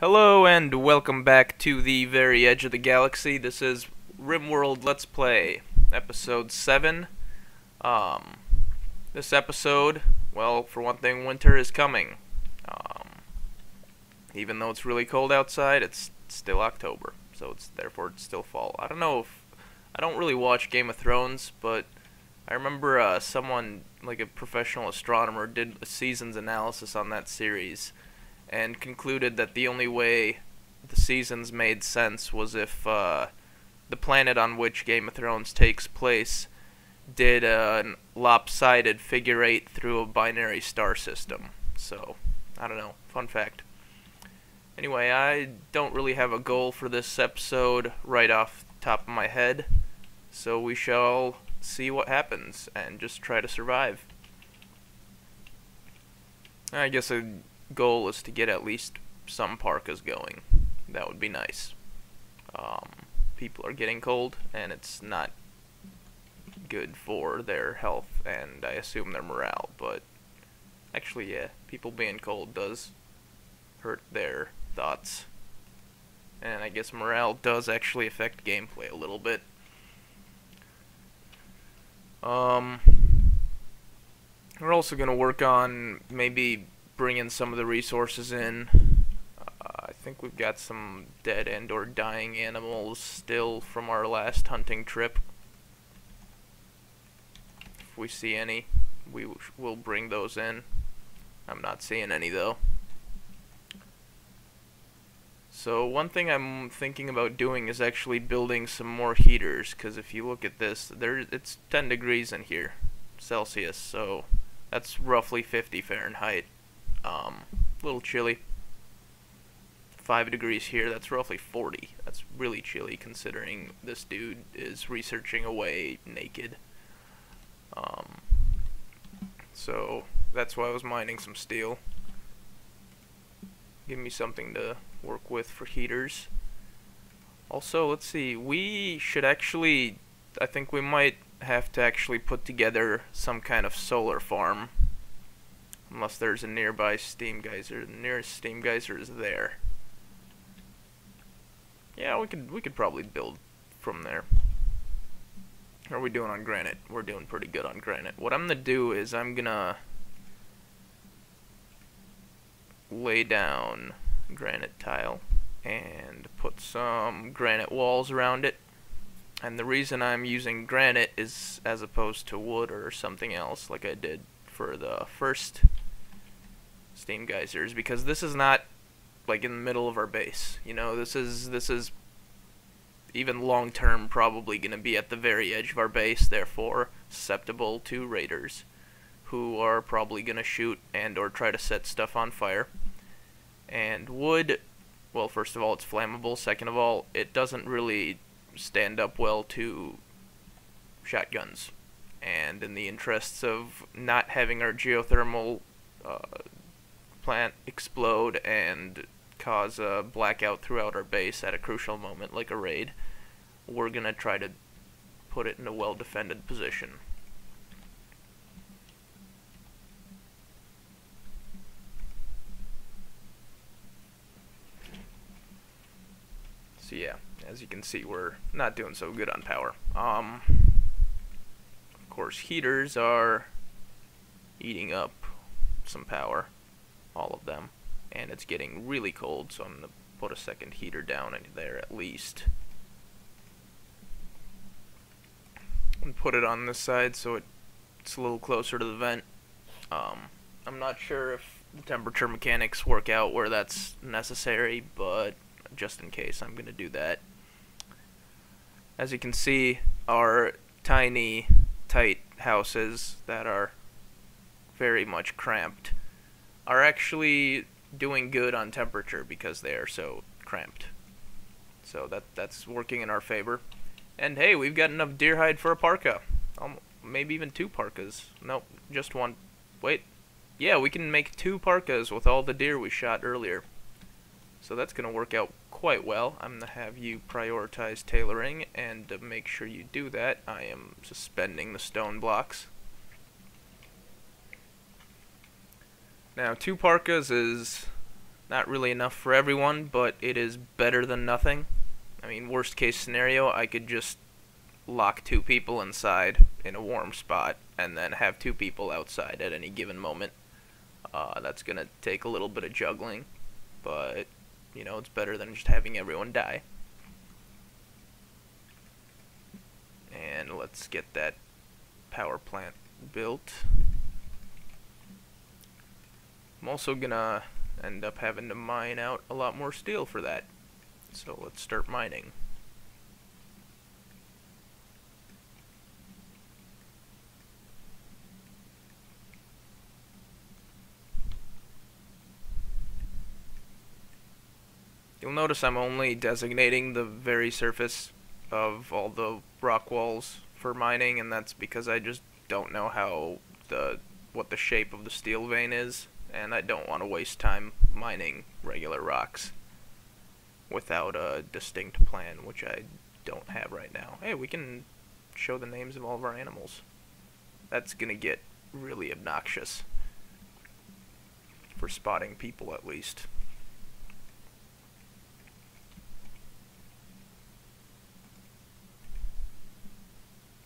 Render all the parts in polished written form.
Hello and welcome back to the very edge of the galaxy. This is Rimworld Let's Play, episode 7. Um, this episode, well, for one thing, winter is coming. Even though it's really cold outside, it's still October, so therefore it's still fall. I don't really watch Game of Thrones, but I remember someone, like a professional astronomer, did a season's analysis on that series and concluded that the only way the seasons made sense was if the planet on which Game of Thrones takes place did a lopsided figure 8 through a binary star system. So, I don't know. Fun fact. Anyway, I don't really have a goal for this episode right off the top of my head, so we shall see what happens and just try to survive. I guess a goal is to get at least some parkas going. That would be nice. People are getting cold, and it's not good for their health, and I assume their morale, but actually, yeah, people being cold does hurt their thoughts. And I guess morale does actually affect gameplay a little bit. We're also going to work on maybe bringing some of the resources in. I think we've got some dead and or dying animals still from our last hunting trip. If we see any, we will bring those in. I'm not seeing any though. So one thing I'm thinking about doing is actually building some more heaters, because if you look at this, it's 10 degrees in here, Celsius, so that's roughly 50 Fahrenheit. A little chilly. 5 degrees here, that's roughly 40. That's really chilly considering this dude is researching away naked. So that's why I was mining some steel. Give me something to work with for heaters. Also, let's see, we should actually, I think we might have to actually put together some kind of solar farm. Unless there's a nearby steam geyser. The nearest steam geyser is there. Yeah, we could probably build from there. How are we doing on granite? We're doing pretty good on granite. What I'm gonna do is I'm gonna lay down granite tile and put some granite walls around it. And the reason I'm using granite is as opposed to wood or something else like I did for the first steam geysers, because this is not like in the middle of our base. You know, this is even long term probably going to be at the very edge of our base, therefore susceptible to raiders who are probably going to shoot and or try to set stuff on fire. And wood, well, first of all, it's flammable. Second of all, it doesn't really stand up well to shotguns. And in the interests of not having our geothermal plant explode and cause a blackout throughout our base at a crucial moment like a raid, we're gonna try to put it in a well-defended position. So yeah, as you can see, we're not doing so good on power. Of course, heaters are eating up some power, all of them, and it's getting really cold, so I'm going to put a second heater down in there at least. And put it on this side so it's a little closer to the vent. I'm not sure if the temperature mechanics work out where that's necessary, but just in case, I'm going to do that. As you can see, our tiny, tight houses that are very much cramped are actually doing good on temperature because they are so cramped. So that's working in our favor. And hey, we've got enough deer hide for a parka. Maybe even 2 parkas. Nope, just 1. Wait. Yeah, we can make 2 parkas with all the deer we shot earlier. So that's going to work out quite well. I'm going to have you prioritize tailoring, and to make sure you do that, I am suspending the stone blocks. Now, 2 parkas is Not really enough for everyone, but it is better than nothing. I mean, worst case scenario, I could just lock 2 people inside in a warm spot and then have 2 people outside at any given moment. That's gonna take a little bit of juggling, but you know, it's better than just having everyone die. And let's get that power plant built. I'm also gonna end up having to mine out a lot more steel for that. So let's start mining. You'll notice I'm only designating the very surface of all the rock walls for mining, and that's because I just don't know what the shape of the steel vein is, and I don't want to waste time mining regular rocks without a distinct plan, which I don't have right now. Hey, we can show the names of all of our animals. That's gonna get really obnoxious for spotting people, at least.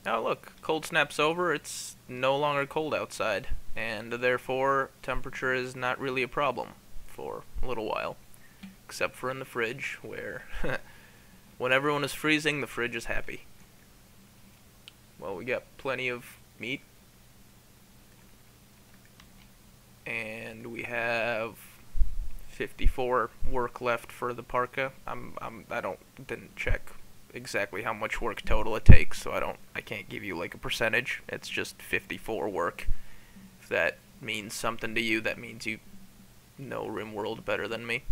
Oh look, cold snap's over, it's no longer cold outside, and therefore temperature is not really a problem for a little while. Except for in the fridge, where when everyone is freezing, the fridge is happy. Well, we got plenty of meat, and we have 54 work left for the parka. Didn't check exactly how much work total it takes, so I can't give you like a percentage. It's just 54 work. If that means something to you, that means you know Rimworld better than me.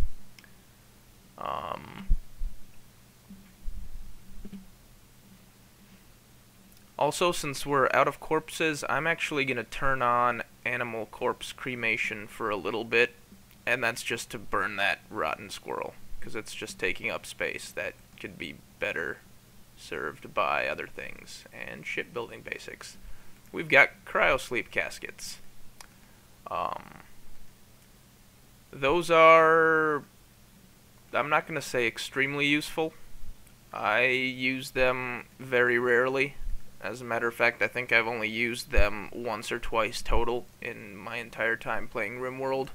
Also, since we're out of corpses, I'm actually gonna turn on animal corpse cremation for a little bit, and that's just to burn that rotten squirrel, because it's just taking up space that could be better served by other things and shipbuilding basics. We've got cryosleep caskets. Those are, I'm not going to say extremely useful. I use them very rarely. As a matter of fact, I think I've only used them once or twice total in my entire time playing Rimworld.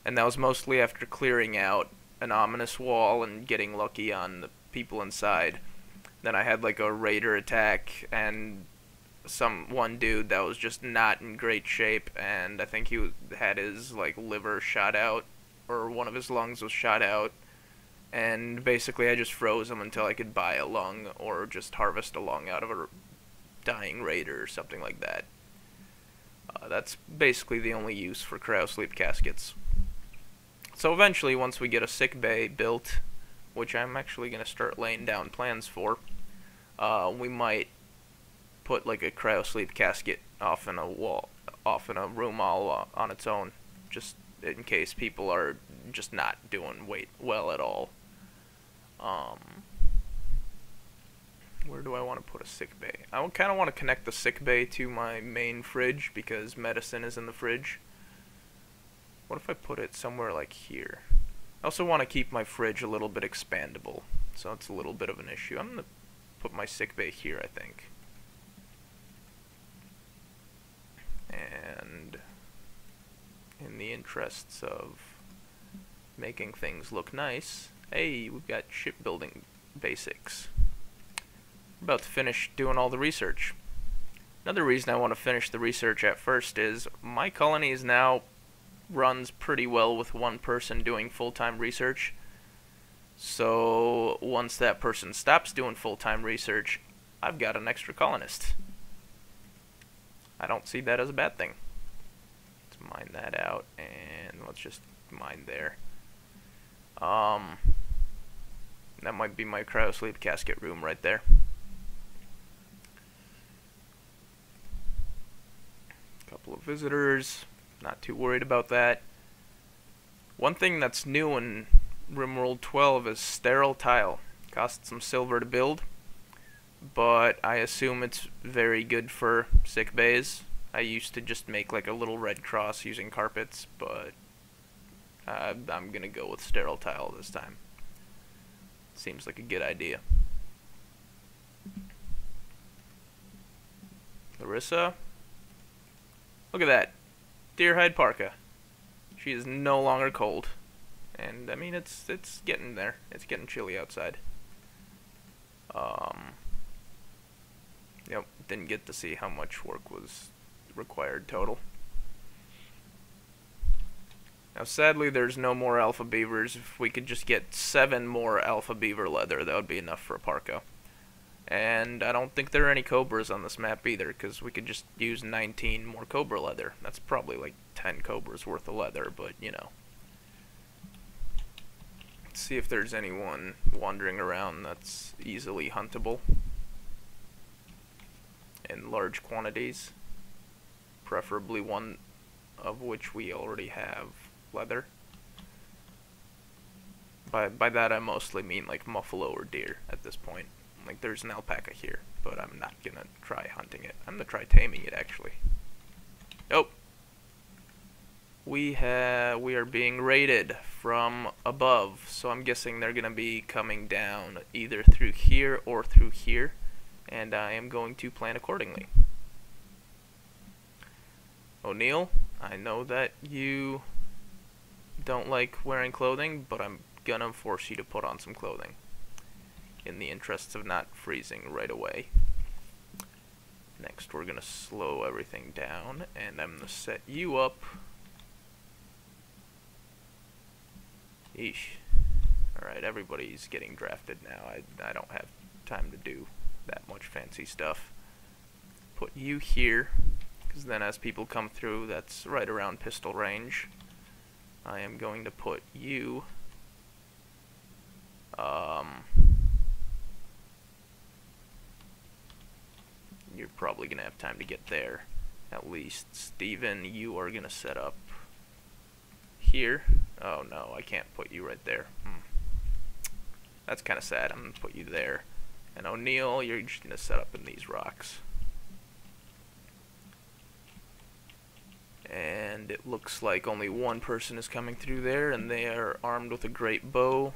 And that was mostly after clearing out an ominous wall and getting lucky on the people inside. Then I had like a raider attack and one dude that was just not in great shape, and I think he had his like liver shot out, or one of his lungs was shot out, and basically I just froze him until I could buy a lung or just harvest a lung out of a dying raider or something like that. That's basically the only use for cryosleep caskets. So eventually, once we get a sick bay built, which I'm actually going to start laying down plans for, we might put like a cryosleep casket off in a room all on its own, just in case people are just not doing well at all. Where do I want to put a sick bay? I kind of want to connect the sick bay to my main fridge because medicine is in the fridge. What if I put it somewhere like here? I also want to keep my fridge a little bit expandable, so it's a little bit of an issue. I'm going to put my sick bay here, I think. And in the interests of making things look nice, hey, we've got shipbuilding basics. We're about to finish doing all the research. Another reason I want to finish the research at first is my colony is now runs pretty well with one person doing full-time research. So once that person stops doing full-time research, I've got an extra colonist. I don't see that as a bad thing. Let's mine that out, and let's just mine there. That might be my cryosleep casket room right there. Couple of visitors. Not too worried about that. One thing that's new in Rimworld 12 is sterile tile. Costs some silver to build, but I assume it's very good for sick bays. I used to just make like a little red cross using carpets, but I'm gonna go with sterile tile this time. Seems like a good idea. Larissa, look at that. Deer hide parka. She is no longer cold. And I mean it's getting there. It's getting chilly outside. Yep, didn't get to see how much work was required total. Now sadly there's no more alpha beavers. If we could just get 7 more alpha beaver leather, that would be enough for a parka. And I don't think there are any cobras on this map either, because we could just use 19 more cobra leather. That's probably like 10 cobras worth of leather, but you know. Let's see if there's anyone wandering around that's easily huntable in large quantities. Preferably one of which we already have leather. By that I mostly mean like buffalo or deer at this point. Like there's an alpaca here, but I'm not gonna try hunting it. I'm gonna try taming it actually. Nope. We are being raided from above, so I'm guessing they're gonna be coming down either through here or through here, and I am going to plan accordingly. O'Neill, I know that you don't like wearing clothing, but I'm gonna force you to put on some clothing in the interests of not freezing right away. Next we're gonna slow everything down, and I'm gonna set you up. Eesh. Alright, everybody's getting drafted now. I don't have time to do that much fancy stuff. Put you here, because then as people come through, that's right around pistol range. I am going to put you you're probably gonna have time to get there at least. Steven, you are gonna set up here. Oh no, I can't put you right there. That's kinda sad. I'm gonna put you there. And O'Neill, you're just gonna set up in these rocks. And it looks like only one person is coming through there, and they are armed with a great bow,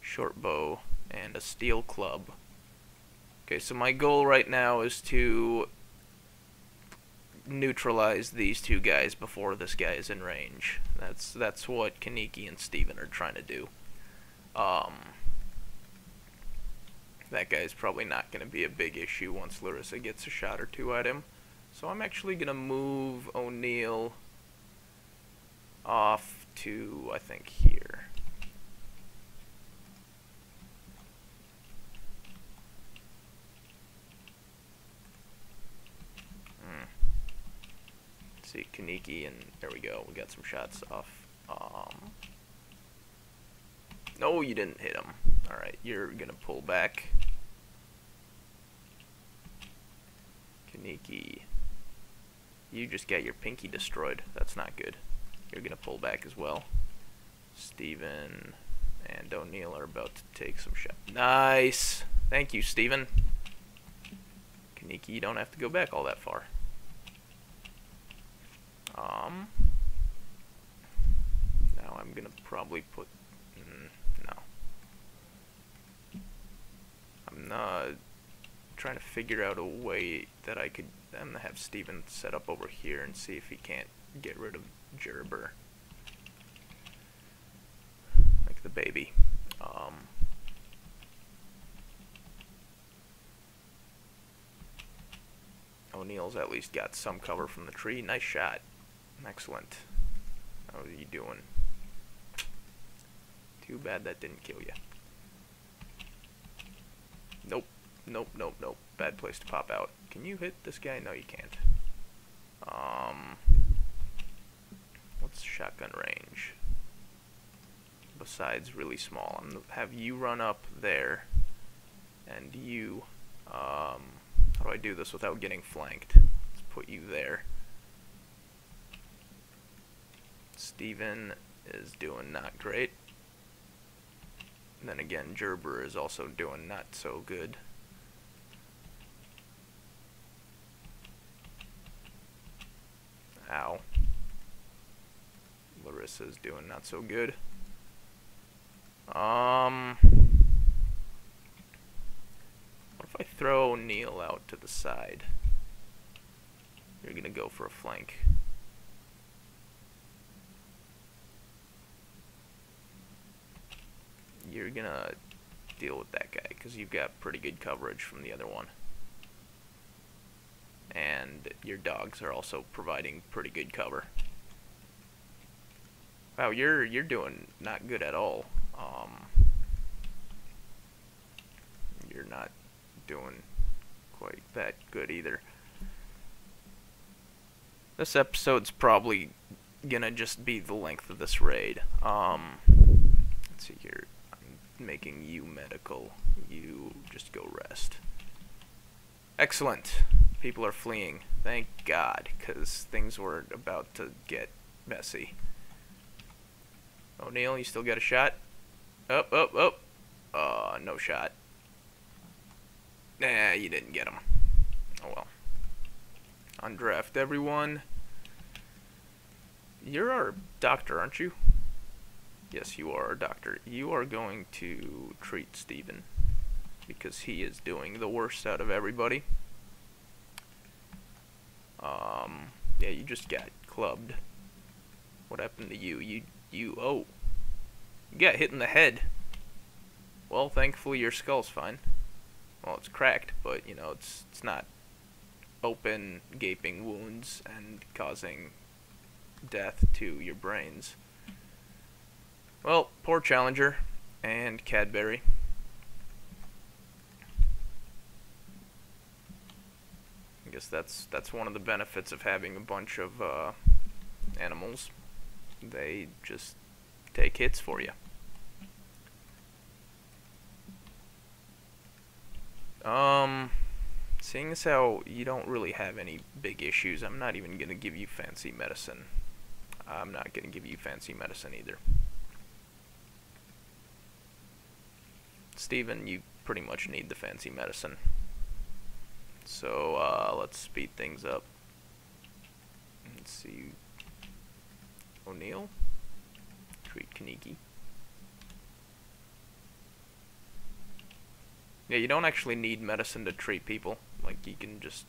short bow, and a steel club. Okay, so my goal right now is to neutralize these two guys before this guy is in range. That's what Kaneki and Steven are trying to do. That guy's probably not going to be a big issue once Larissa gets a shot or two at him. So I'm actually going to move O'Neill off to, I think, here. Let's see, Kaneki, and there we go. We got some shots off. No, you didn't hit him. Alright, you're going to pull back. Kaneki. You just got your pinky destroyed. That's not good. You're gonna pull back as well. Steven and O'Neill are about to take some shots. Nice! Thank you, Steven. Kaneki, you don't have to go back all that far. Now I'm gonna probably put... no. I'm not trying to figure out a way that I could... I'm gonna have Steven set up over here and see if he can't get rid of Gerber. Like the baby. O'Neill's at least got some cover from the tree. Nice shot. Excellent. How are you doing? Too bad that didn't kill you. Nope. Nope, nope, nope. Bad place to pop out. Can you hit this guy? No, you can't. What's shotgun range? Besides really small. I'm gonna have you run up there. And you, how do I do this without getting flanked? Let's put you there. Steven is doing not great. And then again, Gerber is also doing not so good. Ow. Larissa's doing not so good. What if I throw Neil out to the side? You're gonna go for a flank. You're gonna deal with that guy, because you've got pretty good coverage from the other one. And your dogs are also providing pretty good cover. Wow, you're doing not good at all. You're not doing quite that good either. This episode's probably gonna just be the length of this raid. Let's see here. I'm making you medical. You just go rest. Excellent. People are fleeing. Thank God, because things were about to get messy. O'Neil, you still got a shot? Up, up, up. No shot. Nah, you didn't get him. Oh well. Undraft everyone. You're our doctor, aren't you? Yes, you are our doctor. You are going to treat Steven, because he is doing the worst out of everybody. Yeah, you just got clubbed. What happened to you? Oh. You got hit in the head. Well, thankfully your skull's fine. Well, it's cracked, but, you know, it's not open, gaping wounds and causing death to your brains. Well, poor Challenger and Cadbury. I guess that's one of the benefits of having a bunch of animals. They just take hits for you. Seeing as how you don't really have any big issues, I'm not even gonna give you fancy medicine. I'm not gonna give you fancy medicine either. Steven, you pretty much need the fancy medicine. So, let's speed things up. Let's see. O'Neil? Treat Kaneki. Yeah, you don't actually need medicine to treat people. Like, you can just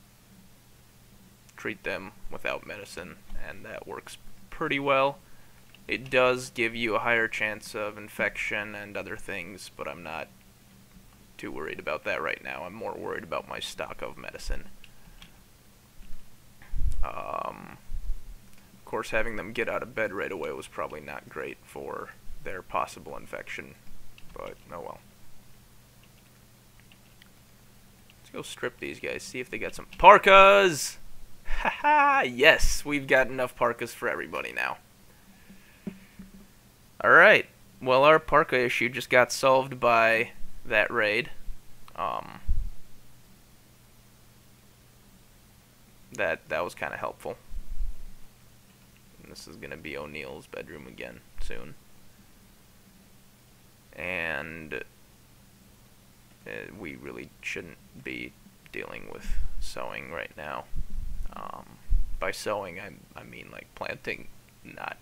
treat them without medicine, and that works pretty well. It does give you a higher chance of infection and other things, but I'm not too worried about that right now. I'm more worried about my stock of medicine. Of course, having them get out of bed right away was probably not great for their possible infection, but oh well. Let's go strip these guys, see if they got some parkas! Haha, yes, we've got enough parkas for everybody now. Alright, well, our parka issue just got solved by that raid. That was kind of helpful. And this is going to be O'Neil's bedroom again soon. And we really shouldn't be dealing with sewing right now. By sewing, I mean like planting, not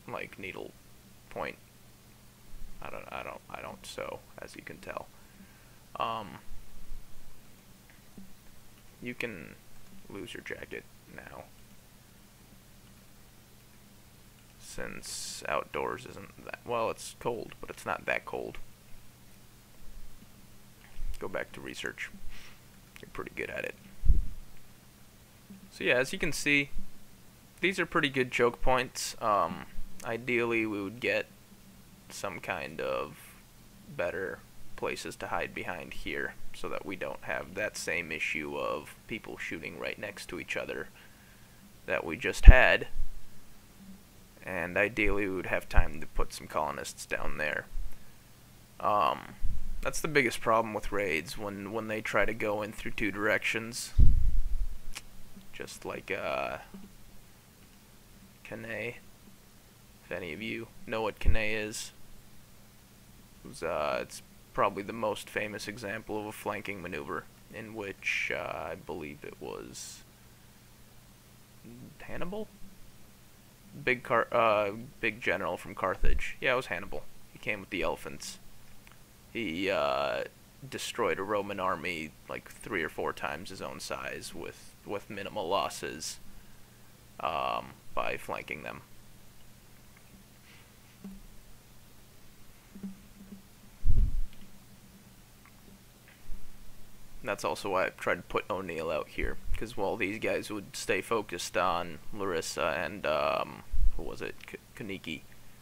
like needle point. I don't sew, as you can tell. You can lose your jacket now, since outdoors isn't that well. It's cold, but it's not that cold. Go back to research. You're pretty good at it. So yeah, as you can see, these are pretty good choke points. Ideally, we would get some kind of better places to hide behind here, so that we don't have that same issue of people shooting right next to each other that we just had. And ideally, we would have time to put some colonists down there. That's the biggest problem with raids, when they try to go in through two directions. Just like Kane. If any of you know what Kane is. It's probably the most famous example of a flanking maneuver, in which I believe it was Hannibal big general from Carthage. Yeah, it was Hannibal. He came with the elephants. He destroyed a Roman army like 3 or 4 times his own size with minimal losses by flanking them. That's also why I tried to put O'Neill out here, because while these guys would stay focused on Larissa and who was it, Kaniki,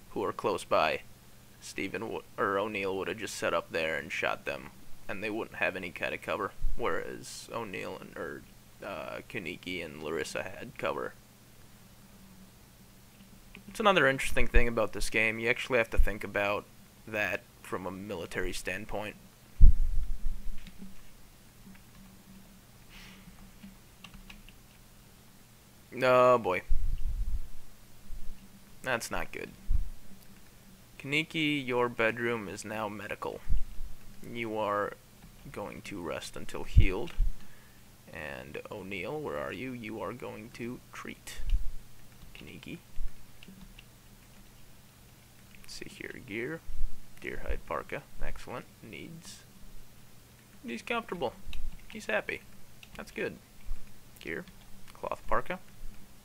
who are close by, O'Neill would have just set up there and shot them, and they wouldn't have any kind of cover. Whereas O'Neill and Kaniki and Larissa had cover. It's another interesting thing about this game. You actually have to think about that from a military standpoint. Oh boy. That's not good. Kaniki, your bedroom is now medical. You are going to rest until healed. And O'Neill, where are you? You are going to treat. Kaniki. Let's see here. Gear. Deer hide parka. Excellent. Needs. He's comfortable. He's happy. That's good. Gear. Cloth parka.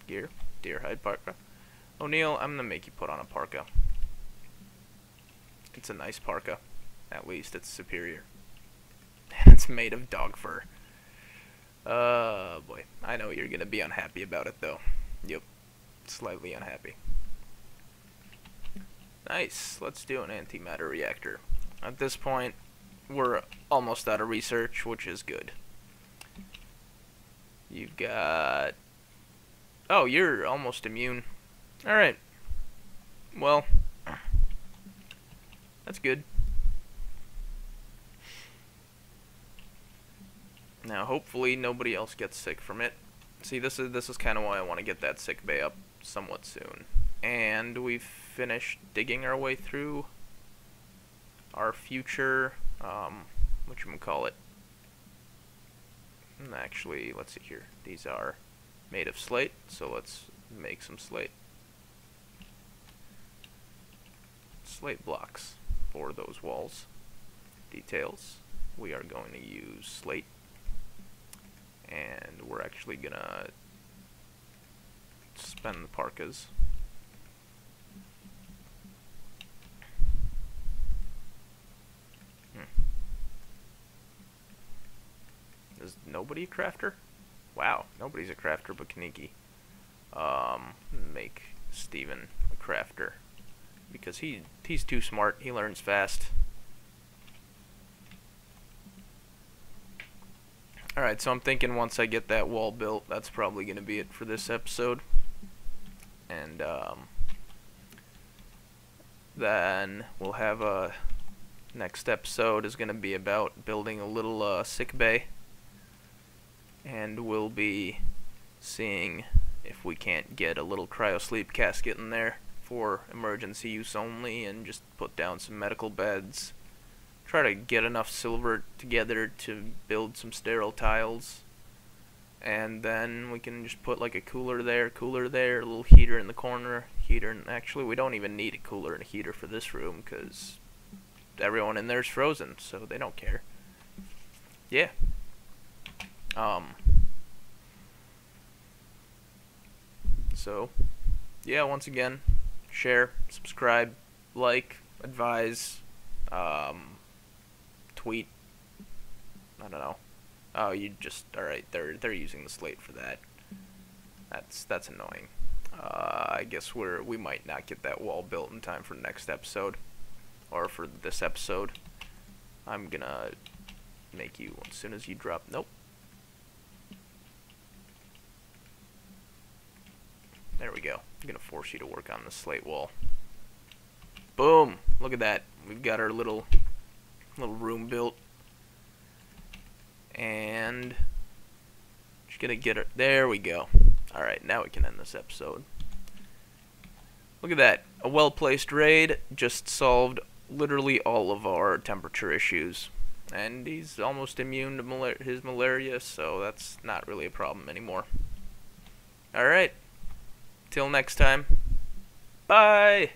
Gear. Deer hide parka. O'Neill, I'm gonna make you put on a parka. It's a nice parka. At least it's superior. It's made of dog fur. Boy. I know you're gonna be unhappy about it though. Yep. Slightly unhappy. Nice. Let's do an antimatter reactor. At this point, we're almost out of research, which is good. You've got... Oh, you're almost immune. Alright. Well, that's good. Now, hopefully nobody else gets sick from it. See, this is kind of why I want to get that sick bay up somewhat soon. And we've finished digging our way through our future, whatchamacallit. Actually, let's see here. These are made of slate, so let's make some slate. Slate blocks for those walls. Details. We are going to use slate. And we're actually gonna spend the parkas. Is nobody a crafter? Wow, nobody's a crafter but Kaniki. Make Steven a crafter. Because he's too smart, he learns fast. Alright, so I'm thinking once I get that wall built, that's probably going to be it for this episode. And then we'll have a... next episode is going to be about building a little sick bay. And we'll be seeing if we can't get a little cryo-sleep casket in there for emergency use only, and just put down some medical beds. Try to get enough silver together to build some sterile tiles. And then we can just put like a cooler there, a little heater in the corner, actually we don't even need a cooler and a heater for this room, because everyone in there's frozen, so they don't care. Yeah. So, yeah, once again, share, subscribe, like, advise, tweet, I don't know. Oh, you just, alright, they're using the slate for that. That's annoying. I guess we might not get that wall built in time for the next episode, or for this episode. I'm gonna make you, as soon as you drop, nope. There we go. I'm gonna force you to work on the slate wall. Boom! Look at that. We've got our little room built. And just gonna get it. There we go. Alright, now we can end this episode. Look at that. A well-placed raid just solved literally all of our temperature issues. And he's almost immune to his malaria, so that's not really a problem anymore. Alright. Till next time. Bye!